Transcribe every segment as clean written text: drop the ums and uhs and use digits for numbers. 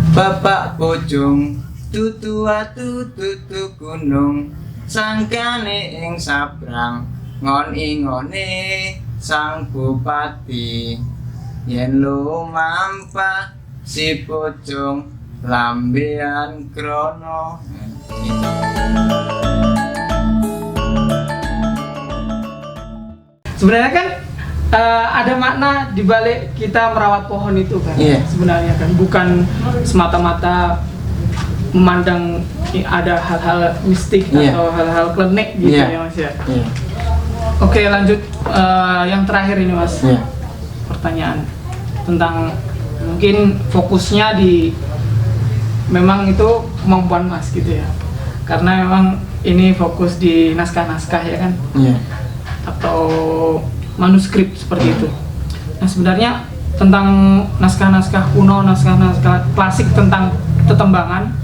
Bapak Bojong tutu atu tutu gunung sangkane ing sabrang ngon-ingone sang bupati yen lumampah si Bojong lambean krono. Sebenarnya kan ada makna di balik kita merawat pohon itu kan. Iya. Sebenarnya kan bukan semata-mata memandang ada hal-hal mistik Iya. atau hal-hal klinik gitu Iya. ya Mas ya. Iya. Oke, lanjut yang terakhir ini Mas. Iya. Pertanyaan tentang mungkin fokusnya di memang itu kemampuan Mas gitu ya. Karena memang ini fokus di naskah-naskah ya kan. Iya. Atau manuskrip seperti itu. Nah sebenarnya tentang naskah-naskah kuno, naskah-naskah klasik tentang tetembangan,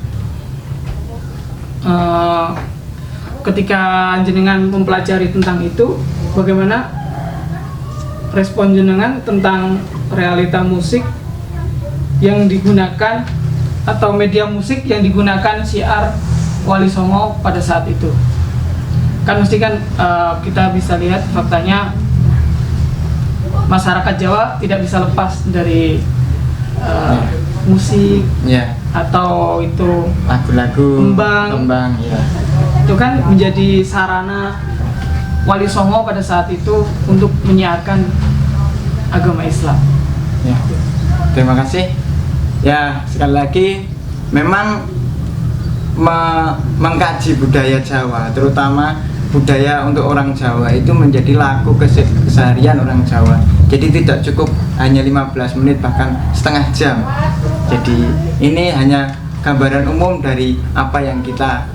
ketika jenengan mempelajari tentang itu, bagaimana respon jenengan tentang realita musik yang digunakan atau media musik yang digunakan syiar Wali Songo pada saat itu? Kan mesti kan kita bisa lihat faktanya masyarakat Jawa tidak bisa lepas dari musik Iya. atau itu Lagu-lagu Kembang. ya. itu kan menjadi sarana Wali Songo pada saat itu untuk menyiarkan agama Islam. Ya. Terima kasih. Ya, sekali lagi memang mengkaji budaya Jawa, terutama budaya untuk orang Jawa itu menjadi laku keseharian orang Jawa. Jadi tidak cukup hanya 15 menit bahkan setengah jam. Jadi ini hanya gambaran umum dari apa yang kita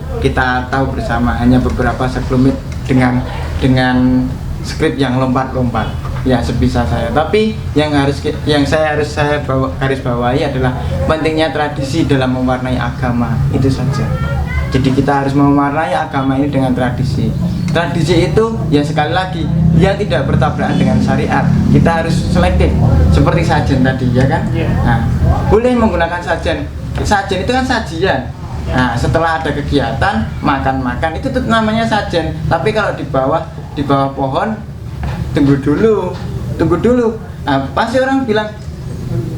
tahu bersama, hanya beberapa sekelumit dengan skrip yang lompat-lompat. Ya sebisa saya. Tapi yang saya garis bawahi adalah pentingnya tradisi dalam mewarnai agama, itu saja. Jadi kita harus mewarnai agama ini dengan tradisi. Tradisi itu ya sekali lagi dia tidak bertabrakan dengan syariat. Kita harus selektif seperti sajen tadi ya kan. Nah, boleh menggunakan sajen. Sajen itu kan sajian. Nah, setelah ada kegiatan makan-makan itu namanya sajen. Tapi kalau di bawah pohon tunggu dulu. Nah, pasti orang bilang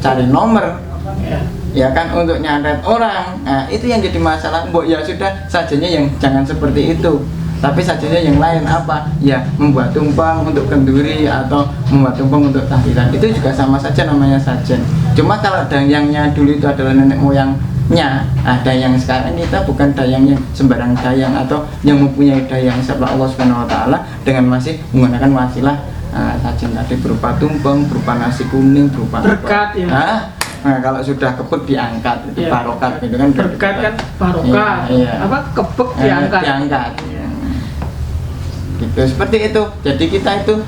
cari nomor. Ya kan untuk nyantet orang. Nah, itu yang jadi masalah. Mbok ya sudah sajennya yang jangan seperti itu. Tapi sajennya yang lain apa? Ya membuat tumpeng untuk kenduri atau membuat tumpeng untuk tahlilan. Itu juga sama saja namanya sajen. Cuma kalau dayangnya dulu itu adalah nenek moyangnya, dayang sekarang kita bukan dayang yang sembarang dayang atau yang mempunyai dayang setelah Allah Subhanahu wa taala dengan masih menggunakan wasilah sajen tadi berupa tumpeng, berupa nasi kuning, berupa Berkat ya. Nah, kalau sudah kepek diangkat, itu barokat gitu kan. Berkat kan barokat. Iya. Apa kepek diangkat. Iya. Gitu, seperti itu. Jadi kita itu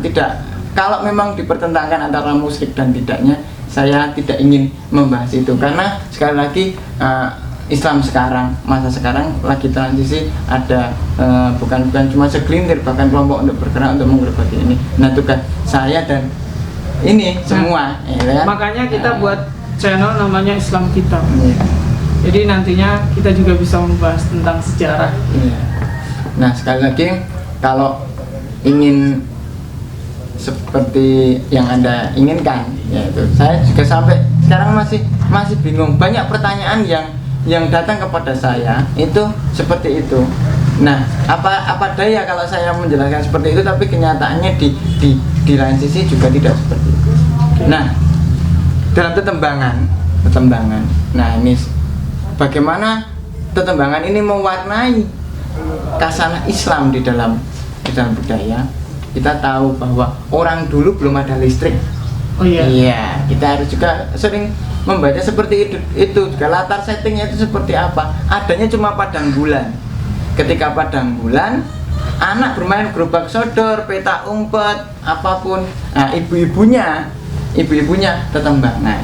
tidak, kalau memang dipertentangkan antara musik dan tidaknya, saya tidak ingin membahas itu karena sekali lagi Islam sekarang, masa sekarang lagi transisi, ada bukan cuma segelintir bahkan kelompok untuk bergerak untuk menggerbaki ini. Nah, tugas saya dan ini semua ya. Makanya kita buat channel namanya Islam Kita. Iya. Jadi nantinya kita juga bisa membahas tentang sejarah. Iya. Nah, sekali lagi kalau ingin seperti yang Anda inginkan, yaitu saya juga sampai sekarang masih bingung. Banyak pertanyaan yang datang kepada saya itu seperti itu. Nah, apa daya kalau saya menjelaskan seperti itu, tapi kenyataannya di lain sisi juga tidak seperti itu. Nah, dalam tetembangan. Nah, ini bagaimana tetembangan ini mewarnai kasanah Islam di dalam budaya. Kita tahu bahwa orang dulu belum ada listrik. Oh iya. Iya, kita harus juga sering membaca seperti itu. Juga latar settingnya itu seperti apa? Adanya cuma padang bulan. Ketika padang bulan, anak bermain gerobak sodor, petak umpet, apapun. Nah, ibu-ibunya tetembangan.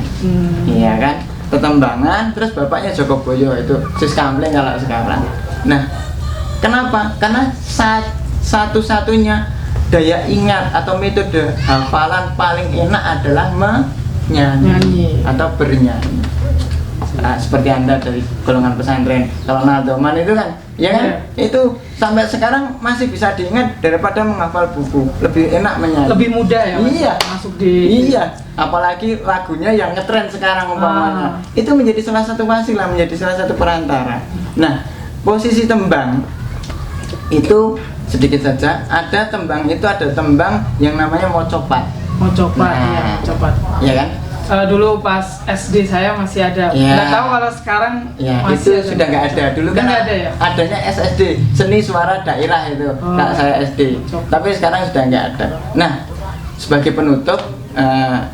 Iya kan? Tetembangan, terus bapaknya Jogoboyo itu sis kampleng kalau sekarang. Nah, kenapa? Karena satu-satunya daya ingat atau metode hafalan paling enak adalah menyanyi atau bernyanyi. seperti Anda dari golongan pesantren. Kalau Nadoman itu kan, ya kan, itu sampai sekarang masih bisa diingat daripada menghafal buku. Lebih enak menyanyi. Lebih mudah ya, Mas? Iya. Masuk di. Iya. Apalagi lagunya yang ngetren sekarang umpamanya. Itu menjadi salah satu wasilah, menjadi salah satu perantara. Nah, posisi tembang itu sedikit saja. Ada tembang itu ada tembang yang namanya mocopat. Mocopat, ya, mocopat. Iya kan? Dulu pas SD saya masih ada. Nggak tahu kalau sekarang itu masih ada. sudah nggak ada. Dulu kan nggak ada ya? Adanya SSD, Seni Suara Daerah itu. Kak saya SD. Tapi sekarang sudah nggak ada. Nah, sebagai penutup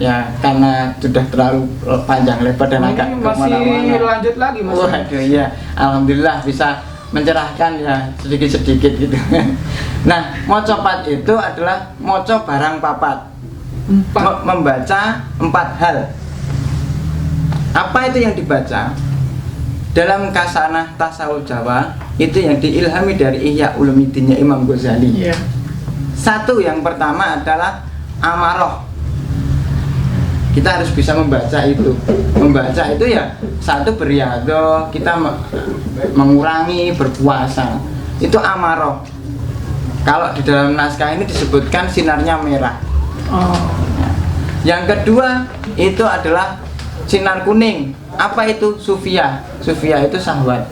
ya karena sudah terlalu panjang lebar dan agak masih lanjut lagi Mas. Waduh, iya. Alhamdulillah bisa mencerahkan ya sedikit-sedikit gitu. Nah, mocopat itu adalah moco barang papat. Membaca 4 hal. Apa itu yang dibaca? Dalam kasanah tasawuf Jawa itu yang diilhami dari Ihya Ulumuddinnya Imam Ghazali. Satu, yang pertama adalah amaroh. Kita harus bisa membaca itu. Membaca itu ya satu beriadoh, kita mengurangi berpuasa. Itu amaroh. Kalau di dalam naskah ini disebutkan sinarnya merah. Yang kedua itu adalah sinar kuning. Apa itu? Sufia. Sufia itu syahwat.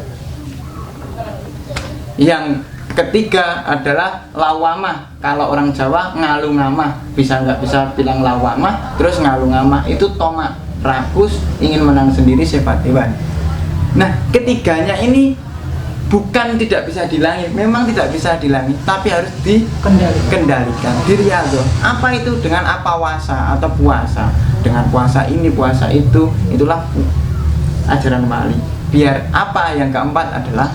Yang ketiga adalah lawamah. Kalau orang Jawa ngalungamah, bisa nggak bisa bilang lawamah, terus ngalungamah itu tomak, rakus, ingin menang sendiri, sifat hewan. Nah, ketiganya ini bukan tidak bisa dilangi, memang tidak bisa dilangi, tapi harus dikendalikan, diriado. Apa itu? Dengan apa wasa atau puasa? Dengan puasa ini, puasa itu, itulah ajaran wali. Biar apa? Yang keempat adalah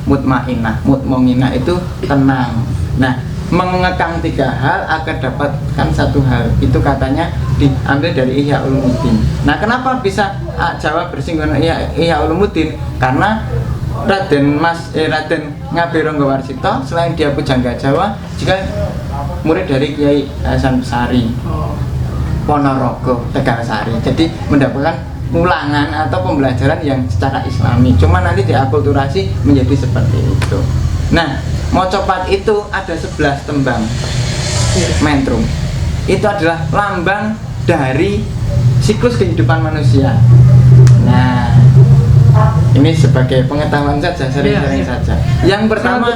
mutmainah. Mutmainah itu tenang. Nah, mengekang 3 hal agar dapatkan 1 hal. Itu katanya diambil dari Ihya Ulumuddin. Nah, kenapa bisa Jawa bersinggungan Ihya Ulumuddin? Karena Raden Ngabironggo Warsito selain dia pujangga Jawa juga murid dari Kiai Hasan Besari Ponorogo Tegalsari. Jadi mendapatkan ulangan atau pembelajaran yang secara islami, cuma nanti diakulturasi menjadi seperti itu. Nah, mocopat itu ada 11 tembang mentrum. Itu adalah lambang dari siklus kehidupan manusia. Nah, ini sebagai pengetahuan saja, sering-sering saja. Yang pertama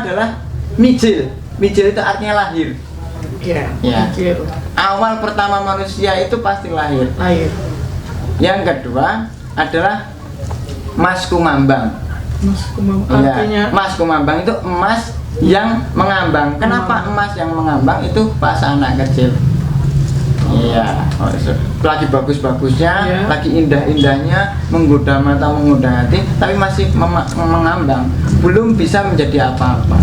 adalah mijil. Mijil itu artinya lahir. Mijil. Awal pertama manusia itu pasti lahir. Yang kedua adalah mas kumambang. Artinya mas kumambang itu emas yang mengambang. Kenapa emas yang mengambang? Itu pas anak kecil. Iya, lagi bagus-bagusnya, lagi indah-indahnya, menggoda mata, menggoda hati, tapi masih mengambang, belum bisa menjadi apa-apa.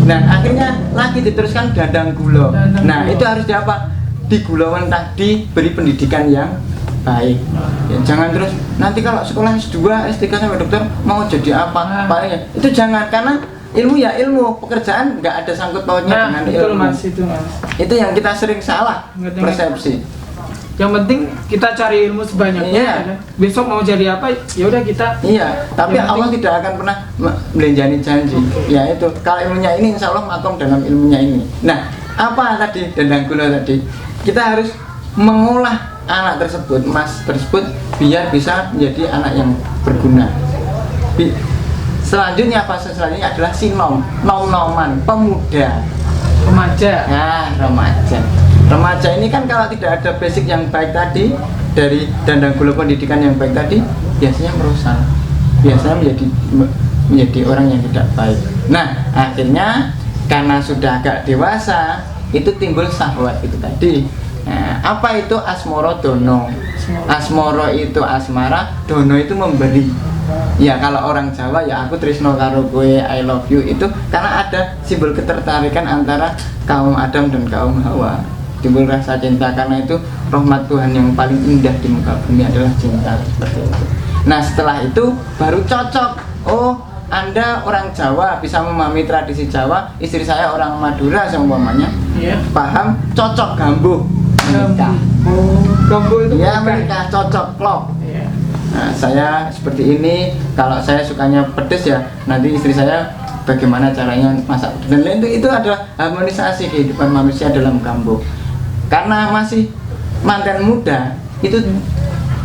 Nah, akhirnya lagi diteruskan dadang gulo. Nah, itu harus apa? Digulauan tadi, beri pendidikan yang baik. Ya, jangan terus nanti kalau sekolah S2, S3 sampai dokter mau jadi apa? Palingnya itu jangan, karena ilmu ya ilmu, pekerjaan nggak ada sangkut pautnya dengan ilmu. Itu yang kita sering salah persepsi. Yang penting kita cari ilmu sebanyaknya. Besok mau jadi apa, ya udah kita. Iya, tapi Allah tidak akan pernah melenjani janji. Ya itu, kalau ilmunya ini insya Allah makom dalam ilmunya ini. Nah, apa tadi dandang gula tadi? Kita harus mengolah anak tersebut, emas tersebut, biar bisa menjadi anak yang berguna. Selanjutnya, fase selanjutnya adalah sinom, nom-noman, pemuda, remaja. Nah, remaja ini kan kalau tidak ada basic yang baik tadi, dari dandang gula pendidikan yang baik tadi, biasanya merusak, biasanya menjadi orang yang tidak baik. Nah, akhirnya karena sudah agak dewasa, itu timbul syahwat itu tadi. Nah, apa itu asmoro dono? Asmoro itu asmara, dono itu memberi. Ya, kalau orang Jawa ya aku tresno karo kowe, I love you, itu karena ada simbol ketertarikan antara kaum Adam dan kaum Hawa. Timbul rasa cinta karena itu rahmat Tuhan yang paling indah di muka bumi adalah cinta, seperti itu. Nah, setelah itu baru cocok. Oh, Anda orang Jawa bisa memahami tradisi Jawa, istri saya orang Madura seumpamanya. Paham, cocok gambuh menikah. Gombo itu Ya bukan. mereka cocok klop. Iya. Nah, saya seperti ini, kalau saya sukanya pedes ya nanti istri saya bagaimana caranya masak dan lain itu adalah harmonisasi kehidupan manusia dalam Gombo. Karena masih mantan muda itu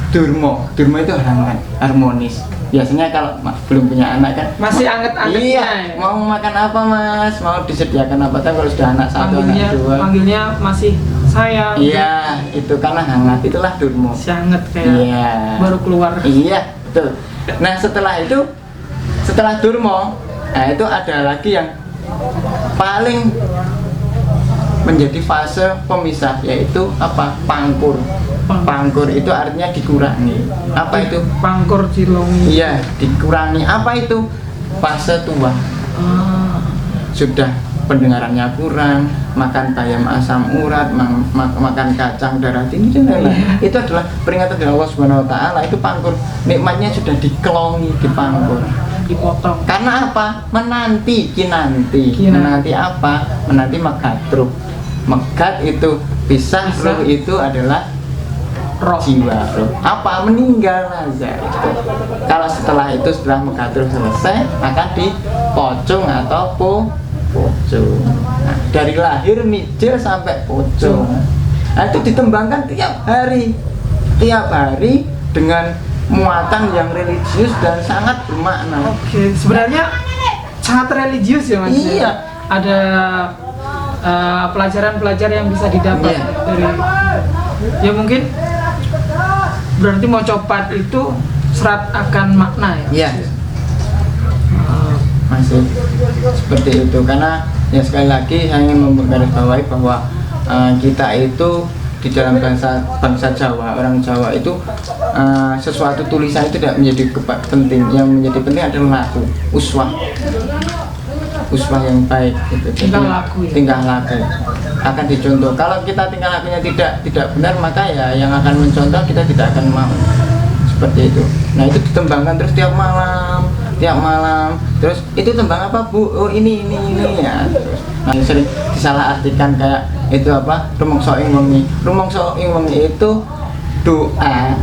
durmo itu hangat, harmonis. Biasanya kalau belum punya anak kan Masih anget-angetnya. iya, Ya. mau makan apa mas, mau disediakan apa, tapi kalau sudah anak satu anak dua Panggilnya masih sayang. iya itu karena hangat, itulah durmo. Masih anget kayak Iya. baru keluar. Iya, betul. Nah, setelah Durmo, nah itu ada lagi yang paling menjadi fase pemisah, yaitu apa? Pangkur. Pangkur itu artinya dikurangi. Apa itu? Pangkur Cilongi. Iya, dikurangi. Apa itu? Fase tua. Ah. Sudah pendengarannya kurang, makan bayam asam urat, makan kacang darah tinggi dan lain-lain. Itu adalah peringatan dari Allah Subhanahu wa taala, itu pangkur. Nikmatnya sudah dikelongi, dipangkur. Dipotong. Karena apa? Menanti, kinanti. Kinanti. Menanti apa? Menanti megatruk. Megat itu pisah, Pisah. ruh itu adalah Roh. jiwa, roh. Apa? Meninggal aja. Kalau setelah megatruk selesai, akan dipocong atau pocong. Nah, dari lahir mijil sampai pocong. Nah, itu ditembangkan tiap hari dengan muatan yang religius dan sangat bermakna. Oke, sebenarnya sangat religius ya mas. Iya. Ada pelajaran-pelajaran yang bisa didapat Iya. dari. Ya mungkin berarti mau copat itu serat akan makna ya. Iya. Masih seperti itu, karena ya sekali lagi saya ingin menggarisbawahi bahwa kita itu di dalam bangsa Jawa, orang Jawa itu sesuatu tulisan itu tidak menjadi penting. Yang menjadi penting adalah laku, uswah yang baik gitu. Tingkah laku ya? Tingkah laku akan dicontoh. Kalau kita tingkah lakunya tidak benar, maka ya yang akan mencontoh kita tidak akan mau. Seperti itu. Nah, itu ditembangkan terus tiap malam. Terus itu tembang apa bu? Oh ini ya. Terus nah, sering disalahartikan kayak itu apa? Rumangsa ing wengi itu doa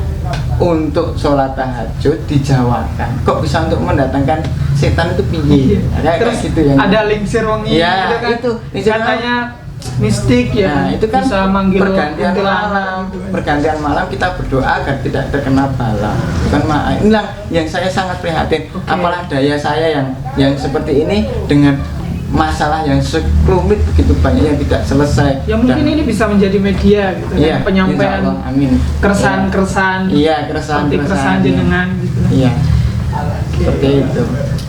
untuk sholat tahajud dijawakan. Kok bisa untuk mendatangkan setan itu piye? Kayak Terus gitu ya. ada lingsir wengi Iya, gitu kan. itu lingsir Katanya mistik ya. Nah, itu kan bisa manggil pergantian kuntilanak malam. gitu kan. Pergantian malam kita berdoa agar tidak terkena bala. Bukan inilah yang saya sangat prihatin. Oke. Apalah daya saya yang seperti ini dengan masalah yang sekelumit begitu banyak yang tidak selesai. Ya mungkin Dan- ini bisa menjadi media gitu Iya, kan, penyampaian insya Allah, amin. keresahan-keresahan. Iya, keresahan seperti keresahan jenengan gitu. Iya, Oke. seperti itu.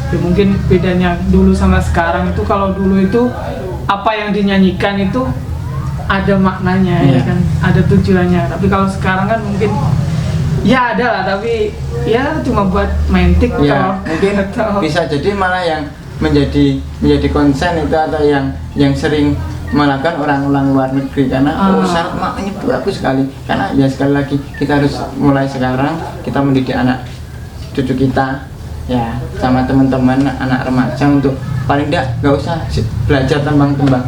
Ya, mungkin bedanya dulu sama sekarang itu, kalau dulu itu apa yang dinyanyikan itu ada maknanya ya Iya. kan, ada tujuannya. Tapi kalau sekarang kan mungkin ya ada lah, tapi ya cuma buat main TikTok. Ya, mungkin atau- bisa jadi malah yang menjadi konsen itu atau yang sering melakukan orang-orang luar negeri, karena syarat maknanya bagus sekali. Karena ya sekali lagi kita harus mulai sekarang, kita mendidik anak cucu kita ya sama teman-teman anak remaja untuk paling tidak nggak usah belajar tembang-tembang,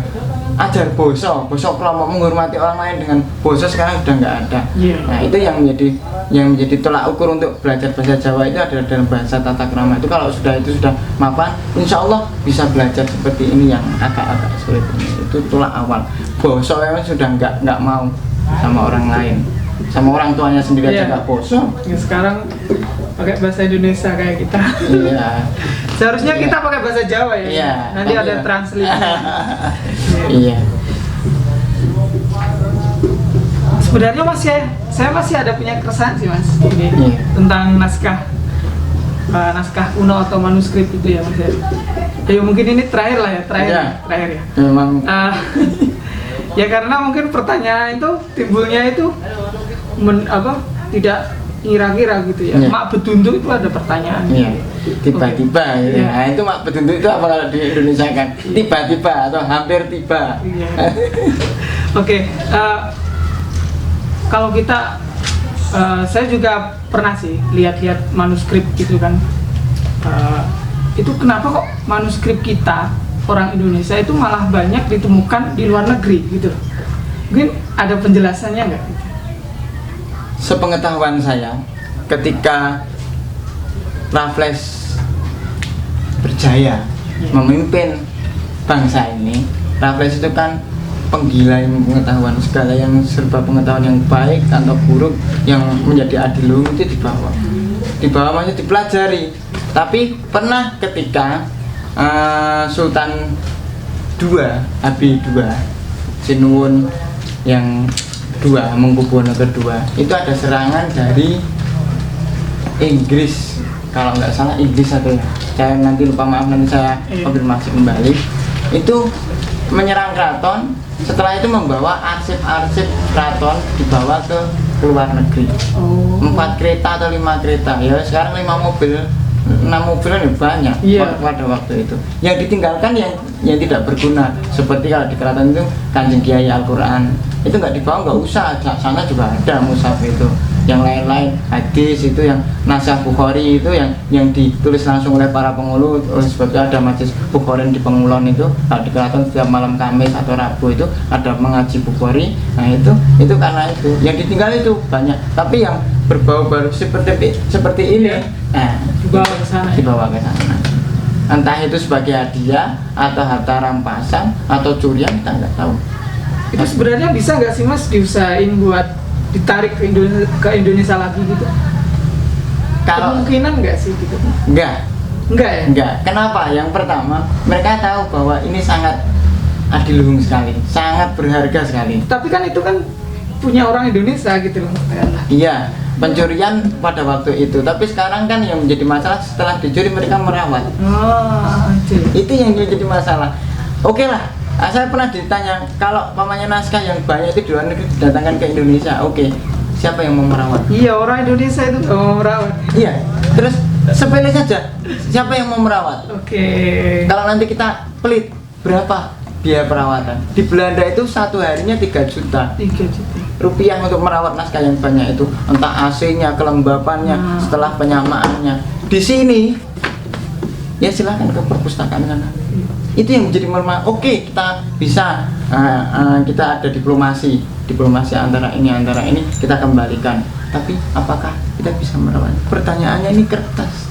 ajar boso kelompok, menghormati orang lain dengan boso sekarang sudah nggak ada. Iya. Nah, itu yang menjadi tolak ukur untuk belajar bahasa Jawa itu adalah dalam bahasa tata krama. Itu kalau sudah mapan, insya Allah bisa belajar seperti ini yang agak-agak sulit ini. Itu tolak awal. Boso memang sudah nggak mau sama orang lain, sama orang tuanya sendiri aja Iya. nggak boso. Ya, sekarang pakai bahasa Indonesia kayak kita. Iya. Seharusnya Iya. kita pakai bahasa Jawa ya. Iya. Nanti ada Iya. translate. Iya. Sebenarnya saya masih ada punya keresahan sih mas ini Iya. tentang naskah kuno atau manuskrip itu ya mas ya. Ya mungkin ini terakhir lah ya, Iya. terakhir ya. Memang Ya karena mungkin pertanyaan itu timbulnya itu tidak kira-kira gitu ya. Iya. Mak Bedunduk itu ada pertanyaan. iya. Tiba-tiba gitu. Iya. Nah, itu mak petunjuk itu apa kalau di Indonesia kan? Tiba-tiba atau hampir tiba. Iya. Oke, kalau kita, saya juga pernah sih lihat-lihat manuskrip gitu kan. Itu kenapa kok manuskrip kita orang Indonesia itu malah banyak ditemukan di luar negeri gitu? Mungkin ada penjelasannya nggak? sepengetahuan saya, ketika Raffles berjaya memimpin bangsa ini, Raffles itu kan penggila ilmu pengetahuan, segala yang serba pengetahuan yang baik atau buruk yang menjadi adiluhung itu dibawa masih dipelajari. Tapi pernah ketika Sultan II, Habib II, Sinuwun yang dua, Hamengkubuwono kedua, itu ada serangan dari Inggris, kalau nggak salah Inggris atau ya, saya nanti lupa, maaf, nanti saya konfirmasi kembali. Itu menyerang keraton, setelah itu membawa arsip-arsip keraton dibawa ke luar negeri. 4 kereta atau 5 kereta, ya sekarang 5 mobil, 6 mobilan ya banyak pada waktu itu. Yang ditinggalkan yang tidak berguna, seperti kalau di keraton itu Kanjeng Kiai Al-Quran itu nggak dibawa, nggak usah, sana juga ada mushaf itu. Yang lain-lain hadis itu, yang naskah Bukhari itu yang ditulis langsung oleh para pengulu, oleh sebab itu ada majlis Bukhari di Pengulon itu. Kalau di keraton setiap malam Kamis atau Rabu itu ada mengaji Bukhari. Nah itu karena itu yang ditinggal itu banyak, tapi yang berbau-bau seperti ini dibawa ke sana. Entah itu sebagai hadiah atau harta rampasan atau curian, kita nggak tahu. Itu sebenarnya bisa nggak sih Mas diusahain buat ditarik ke Indonesia lagi gitu? Kalau kemungkinan nggak sih gitu? Enggak ya? Enggak. Kenapa? Yang pertama, mereka tahu bahwa ini sangat adiluhung sekali, sangat berharga sekali. Tapi kan itu kan punya orang Indonesia gitu loh. Iya, pencurian pada waktu itu. Tapi sekarang kan yang menjadi masalah, setelah dicuri mereka merawat. Itu yang menjadi masalah. Oke lah, saya pernah ditanya, kalau pamannya naskah yang banyak itu di luar negeri didatangkan ke Indonesia, oke, siapa yang mau merawat? Iya, orang Indonesia itu mau merawat. Iya, terus sepele saja, siapa yang mau merawat? Oke. Kalau nanti kita pelit, berapa biaya perawatan? Di Belanda itu satu harinya 3 juta. 3 juta rupiah untuk merawat naskah yang banyak itu, entah AC-nya, kelembapannya, setelah penyamaannya. Di sini, ya silahkan ke perpustakaan sana. Itu yang menjadi normal. Oke, kita bisa, kita ada diplomasi antara ini kita kembalikan. Tapi apakah kita bisa merawat? Pertanyaannya ini kertas.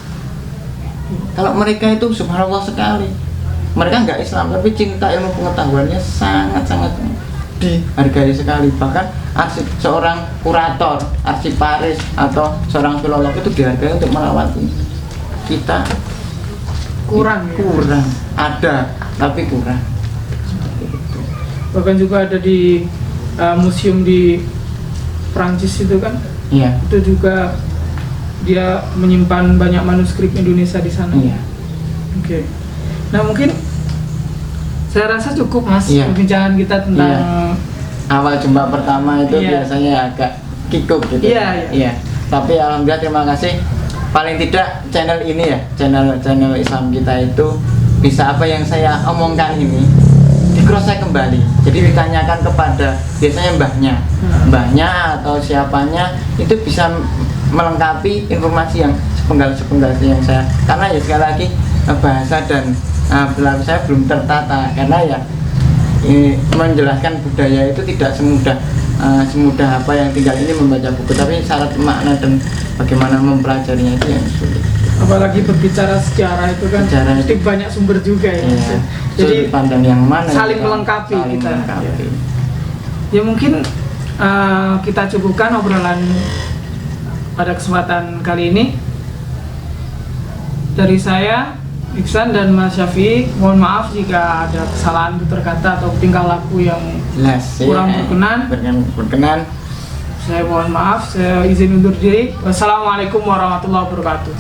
Kalau mereka itu subhanallah sekali, mereka nggak Islam tapi cinta ilmu pengetahuannya sangat-sangat dihargai sekali. Bahkan seorang kurator, arsiparis atau seorang filolog itu dihargai untuk merawat ini. Kita kurang. Ada tapi kurang. Bahkan juga ada di museum di Prancis itu kan, itu juga dia menyimpan banyak manuskrip Indonesia di sana. Oke. Nah mungkin saya rasa cukup Mas perbincangan kita tentang awal jumpa pertama itu biasanya agak kikuk gitu. Tapi alhamdulillah, terima kasih. Paling tidak channel ini ya, channel Islam kita itu bisa apa yang saya omongkan ini di cross check kembali. Jadi ditanyakan kepada biasanya mbahnya atau siapanya, itu bisa melengkapi informasi yang sepenggal yang saya, karena ya sekali lagi bahasa dan belakang saya belum tertata, karena ya menjelaskan budaya itu tidak semudah apa yang tinggal ini membaca buku, tapi syarat makna dan bagaimana mempelajarinya itu yang sulit. Apalagi berbicara sejarah itu kan mesti banyak sumber juga ya. Jadi pandang yang mana saling melengkapi kita. Ya mungkin kita cukupkan obrolan pada kesempatan kali ini. Dari saya, Iksan dan Mas Syafiq, mohon maaf jika ada kesalahan tutur kata atau tingkah laku yang kurang berkenan. Saya mohon maaf, saya izin undur diri. Wassalamualaikum warahmatullahi wabarakatuh.